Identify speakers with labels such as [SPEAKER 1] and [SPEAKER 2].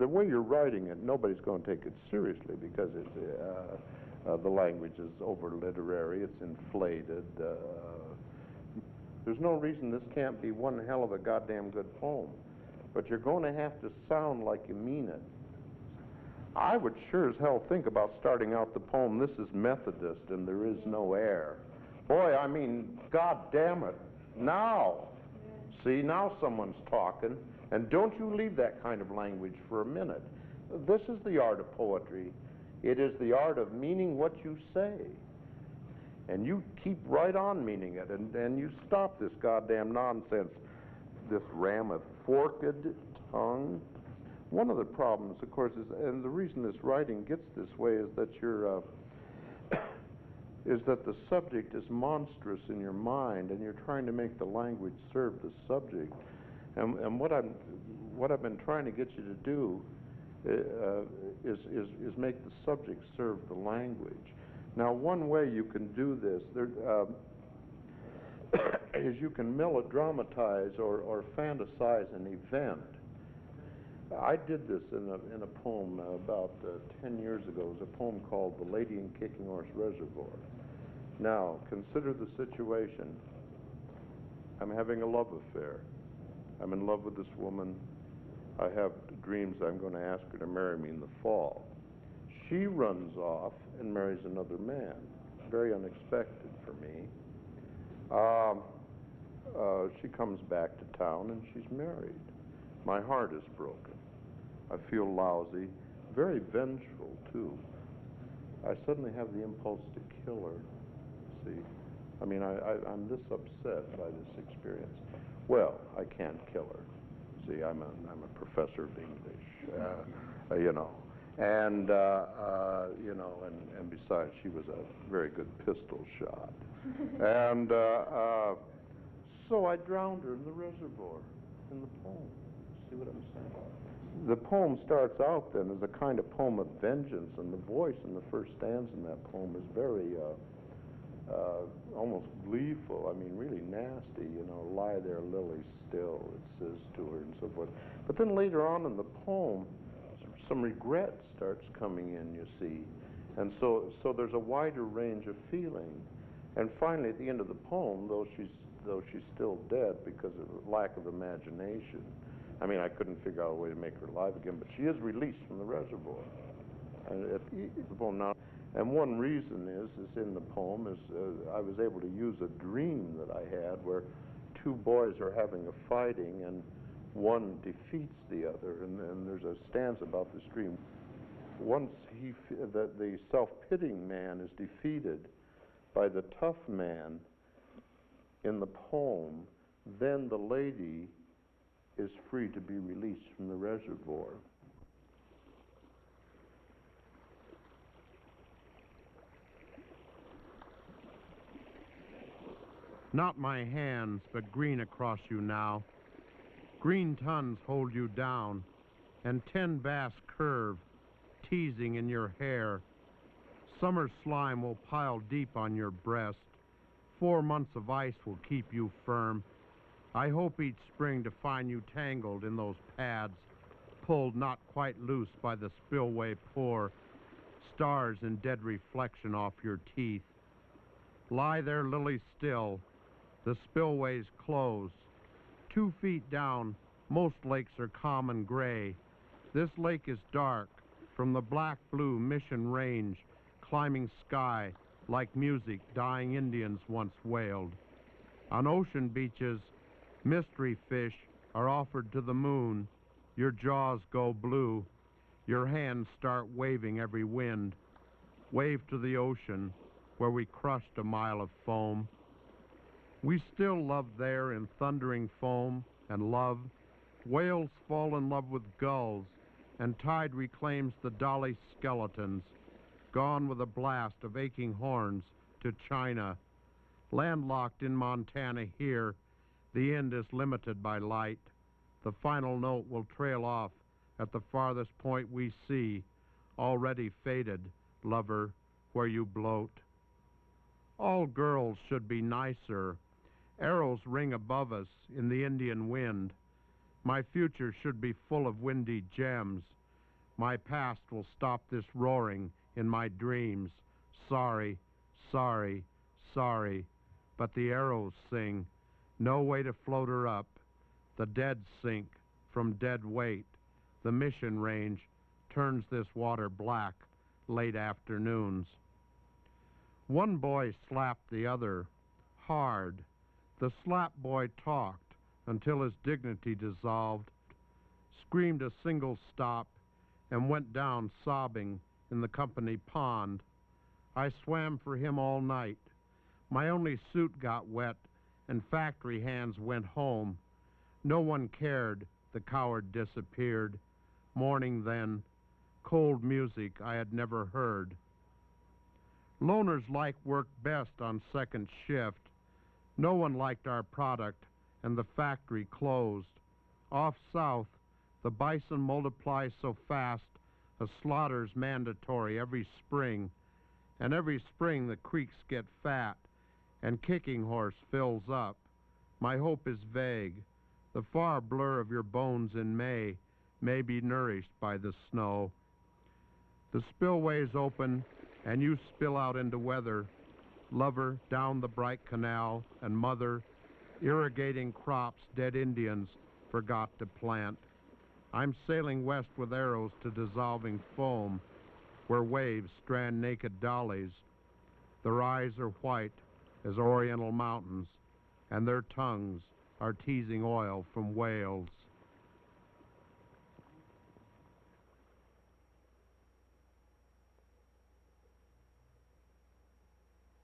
[SPEAKER 1] the way you're writing it, nobody's going to take it seriously because the language is over literary, it's inflated. There's no reason this can't be one hell of a goddamn good poem, but you're going to have to sound like you mean it. I would sure as hell think about starting out the poem, "This is Methodist and there is no air." Boy, I mean, God damn it. Now, see, now someone's talking, and don't you leave that kind of language for a minute. This is the art of poetry. It is the art of meaning what you say. And you keep right on meaning it, and you stop this goddamn nonsense, this ram of forked tongue. One of the problems, of course, is, and the reason this writing gets this way, is that you're, is that the subject is monstrous in your mind, and you're trying to make the language serve the subject. And what I've been trying to get you to do is make the subject serve the language. Now, one way you can do this is you can melodramatize or fantasize an event. I did this in a poem about 10 years ago. It was a poem called "The Lady in Kicking Horse Reservoir." Now, consider the situation. I'm having a love affair. I'm in love with this woman. I have dreams I'm going to ask her to marry me in the fall. She runs off and marries another man. Very unexpected for me. She comes back to town and she's married. My heart is broken. I feel lousy, very vengeful too. I suddenly have the impulse to kill her. See, I mean, I'm this upset by this experience. Well, I can't kill her. See, I'm a professor of English, you know, and you know, and besides, she was a very good pistol shot, and so I drowned her in the reservoir in the poem. See what I'm saying? The poem starts out then as a kind of poem of vengeance, and the voice in the first stanza in that poem is very almost gleeful. I mean, really nasty, you know, "Lie there, lily, still," it says to her, and so forth. But then later on in the poem, some regret starts coming in, you see. And so there's a wider range of feeling. And finally, at the end of the poem, though she's still dead because of lack of imagination, I mean, I couldn't figure out a way to make her alive again, but she is released from the reservoir. And the poem now. And one reason is in the poem is I was able to use a dream that I had where two boys are having a fighting and one defeats the other, and there's a stanza about this dream. Once the self-pitying man is defeated by the tough man in the poem, then the lady is free to be released from the reservoir.
[SPEAKER 2] Not my hands, but green across you now. Green tons hold you down, and 10 bass curve, teasing in your hair. Summer slime will pile deep on your breast. 4 months of ice will keep you firm. I hope each spring to find you tangled in those pads, pulled not quite loose by the spillway pour, stars in dead reflection off your teeth. Lie there, lily, still. The spillways close. 2 feet down, most lakes are calm and gray. This lake is dark, from the black-blue Mission Range, climbing sky, like music dying Indians once wailed. On ocean beaches, mystery fish are offered to the moon. Your jaws go blue. Your hands start waving every wind. Wave to the ocean, where we crushed a mile of foam. We still love there in thundering foam and love. Whales fall in love with gulls, and tide reclaims the dolly skeletons, gone with a blast of aching horns to China. Landlocked in Montana here, the end is limited by light. The final note will trail off at the farthest point we see, already faded, lover, where you bloat. All girls should be nicer. Arrows ring above us in the Indian wind. My future should be full of windy gems, My past will stop this roaring in my dreams. Sorry, sorry, sorry. But the arrows sing. No way to float her up. The dead sink from dead weight. The mission range turns this water black late afternoons. One boy slapped the other hard. The slap boy talked until his dignity dissolved, screamed a single stop, and went down sobbing in the company pond. I swam for him all night. My only suit got wet, and factory hands went home. No one cared, the coward disappeared. Morning then, cold music I had never heard. Loners like worked best on second shift. No one liked our product, and the factory closed. Off south, the bison multiply so fast, a slaughter's mandatory every spring, and every spring the creeks get fat, and Kicking Horse fills up. My hope is vague. The far blur of your bones in May be nourished by the snow. The spillways open, and you spill out into weather. Lover down the bright canal, and mother irrigating crops dead Indians forgot to plant. I'm sailing west with arrows to dissolving foam, where waves strand naked dollies. Their eyes are white as oriental mountains, and their tongues are teasing oil from whales.